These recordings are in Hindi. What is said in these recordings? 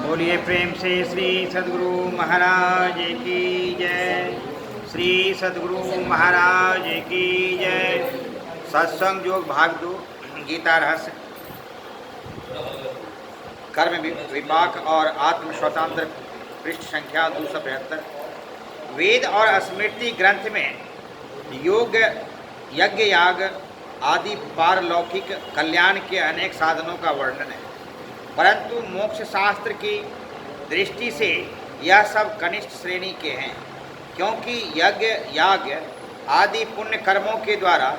बोलिए प्रेम से श्री सद्गुरु महाराज की जय। श्री सद्गुरु महाराज की जय। सत्संग योग भाग 2 गीता रहस्य कर्म विपाक और आत्म स्वतंत्र पृष्ठ संख्या 272। वेद और स्मृति ग्रंथ में योग यज्ञ याग आदि पारलौकिक कल्याण के अनेक साधनों का वर्णन है, परंतु मोक्ष शास्त्र की दृष्टि से यह सब कनिष्ठ श्रेणी के हैं, क्योंकि यज्ञ याग आदि पुण्य कर्मों के द्वारा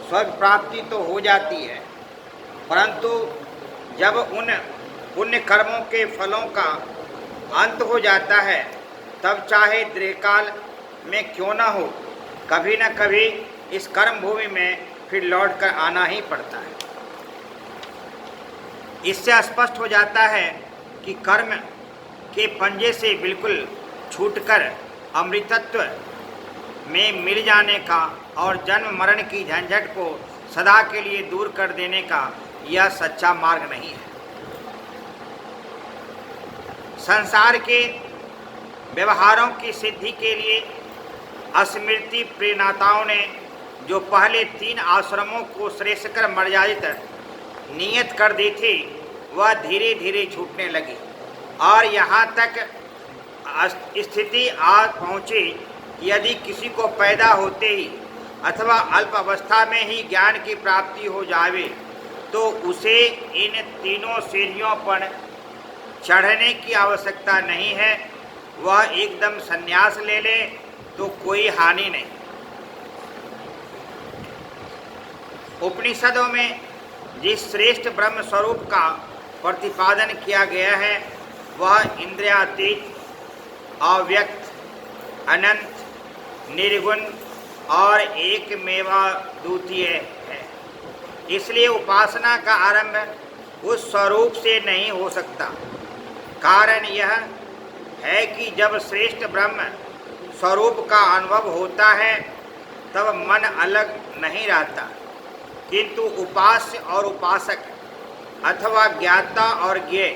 स्वर्ग प्राप्ति तो हो जाती है, परंतु जब उन पुण्य कर्मों के फलों का अंत हो जाता है तब चाहे दीर्घकाल में क्यों न हो, कभी न कभी इस कर्म भूमि में फिर लौट कर आना ही पड़ता है। इससे स्पष्ट हो जाता है कि कर्म के पंजे से बिल्कुल छूटकर अमृतत्व में मिल जाने का और जन्म मरण की झंझट को सदा के लिए दूर कर देने का यह सच्चा मार्ग नहीं है। संसार के व्यवहारों की सिद्धि के लिए स्मृति प्रेरणाताओं ने जो पहले 3 आश्रमों को श्रेष्ठकर मर्यादित नियत कर दी थी, वह धीरे धीरे छूटने लगी और यहाँ तक स्थिति आ पहुँची कि यदि किसी को पैदा होते ही अथवा अल्प अवस्था में ही ज्ञान की प्राप्ति हो जावे तो उसे इन तीनों सीढ़ियों पर चढ़ने की आवश्यकता नहीं है। वह एकदम संन्यास ले ले तो कोई हानि नहीं। उपनिषदों में जिस श्रेष्ठ ब्रह्म स्वरूप का प्रतिपादन किया गया है वह इंद्रियातीत, अव्यक्त, अनंत, निर्गुण और एकमेवाद्वितीय है। इसलिए उपासना का आरंभ उस स्वरूप से नहीं हो सकता। कारण यह है कि जब श्रेष्ठ ब्रह्म स्वरूप का अनुभव होता है तब मन अलग नहीं रहता, किंतु उपास्य और उपासक अथवा ज्ञाता और ज्ञेय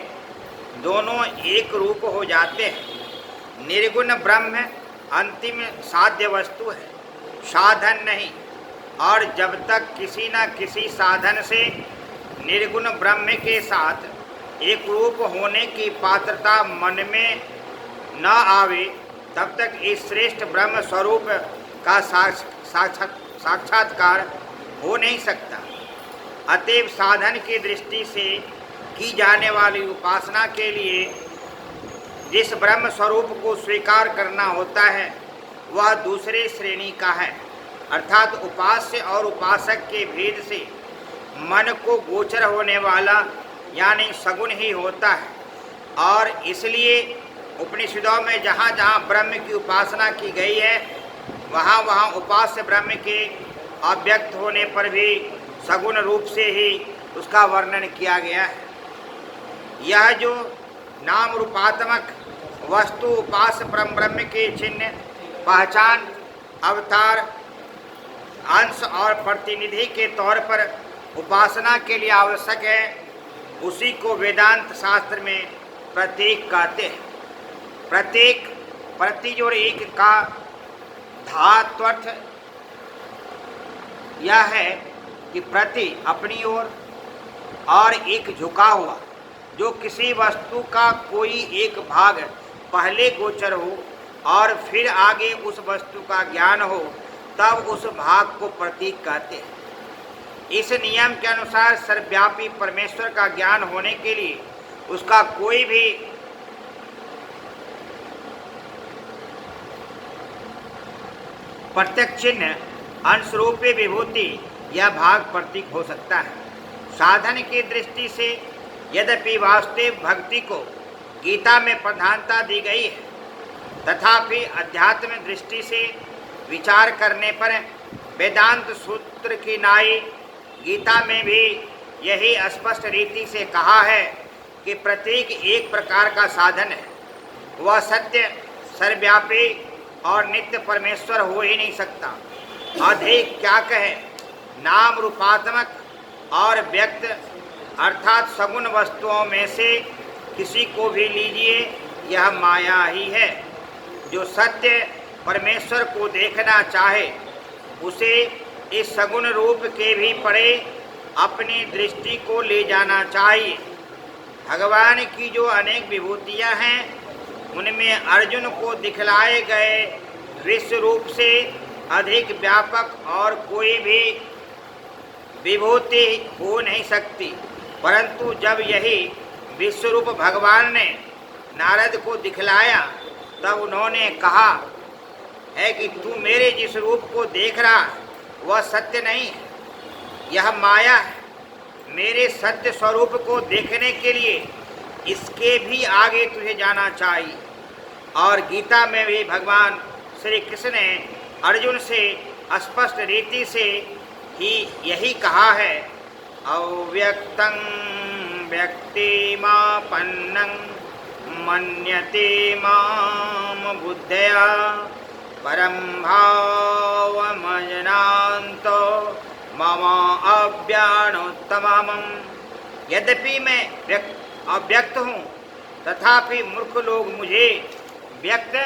दोनों एक रूप हो जाते हैं। निर्गुण ब्रह्म अंतिम साध्य वस्तु है, साधन नहीं, और जब तक किसी न किसी साधन से निर्गुण ब्रह्म के साथ एक रूप होने की पात्रता मन में न आवे तब तक इस श्रेष्ठ ब्रह्म स्वरूप का साक्षात्कार हो नहीं सकता। अतएव साधन की दृष्टि से की जाने वाली उपासना के लिए जिस ब्रह्म स्वरूप को स्वीकार करना होता है वह दूसरे श्रेणी का है, अर्थात उपास्य और उपासक के भेद से मन को गोचर होने वाला यानी सगुण ही होता है। और इसलिए उपनिषदों में जहाँ जहाँ ब्रह्म की उपासना की गई है वहाँ वहाँ उपास्य ब्रह्म के अव्यक्त होने पर भी सगुण रूप से ही उसका वर्णन किया गया है। यह जो नाम रूपात्मक वस्तु उपास्य ब्रह्म के चिन्ह, पहचान, अवतार, अंश और प्रतिनिधि के तौर पर उपासना के लिए आवश्यक है, उसी को वेदांत शास्त्र में प्रतीक कहते हैं। प्रत्येक प्रति और एक का धात्वर्थ यह है कि प्रति अपनी ओर और एक झुका हुआ, जो किसी वस्तु का कोई एक भाग पहले गोचर हो और फिर आगे उस वस्तु का ज्ञान हो तब उस भाग को प्रतीक कहते हैं। इस नियम के अनुसार सर्वव्यापी परमेश्वर का ज्ञान होने के लिए उसका कोई भी प्रत्यक्ष चिन्ह, अंशरूपी विभूति यह भाग प्रतीक हो सकता है। साधन की दृष्टि से यद्यपि वास्तविक भक्ति को गीता में प्रधानता दी गई है, तथापि अध्यात्म दृष्टि से विचार करने पर वेदांत सूत्र की नाई गीता में भी यही स्पष्ट रीति से कहा है कि प्रत्येक एक प्रकार का साधन है। वह सत्य, सर्वव्यापी और नित्य परमेश्वर हो ही नहीं सकता। अधिक क्या कहे, नाम रूपात्मक और व्यक्त अर्थात सगुण वस्तुओं में से किसी को भी लीजिए, यह माया ही है। जो सत्य परमेश्वर को देखना चाहे उसे इस सगुण रूप के भी परे अपनी दृष्टि को ले जाना चाहिए। भगवान की जो अनेक विभूतियां हैं, उनमें अर्जुन को दिखलाए गए विश्व रूप से अधिक व्यापक और कोई भी विभूति हो नहीं सकती। परंतु जब यही विश्वरूप भगवान ने नारद को दिखलाया, तब उन्होंने कहा है कि तू मेरे जिस रूप को देख रहा वह सत्य नहीं है, यह माया है। मेरे सत्य स्वरूप को देखने के लिए इसके भी आगे तुझे जाना चाहिए। और गीता में भी भगवान श्री कृष्ण ने अर्जुन से स्पष्ट रीति से ही यही कहा है, अव्यक्तं व्यक्तिमापन्नं मन्यते मां बुद्धया परं भावमजनान्तो मम अव्यानोत्तमम्। यद्यपि मैं अव्यक्त हूँ, तथापि मूर्ख लोग मुझे व्यक्त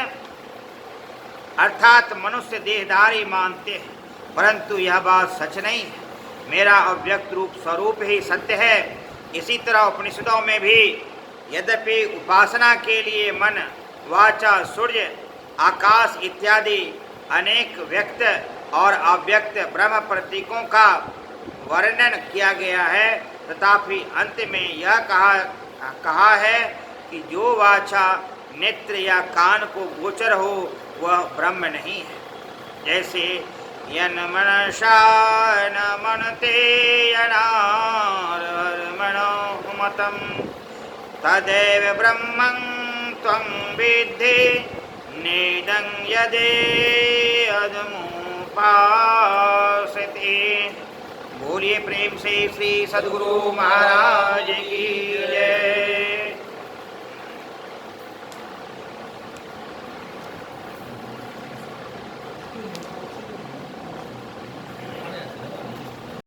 अर्थात मनुष्य देहधारी मानते हैं, परंतु यह बात सच नहीं है। मेरा अव्यक्त रूप स्वरूप ही सत्य है। इसी तरह उपनिषदों में भी यद्यपि उपासना के लिए मन, वाचा, सूर्य, आकाश इत्यादि अनेक व्यक्त और अव्यक्त ब्रह्म प्रतीकों का वर्णन किया गया है, तथापि अंत में यह कहा है कि जो वाचा, नेत्र या कान को गोचर हो वह ब्रह्म नहीं है। जैसे यन मनसा न मनते यनार्मणो मतम तदेव ब्रह्मं त्वं विद्धि नेदं यदे अदमुपासते। बोलिए प्रेम से श्री सद्गुरु महाराज की जय।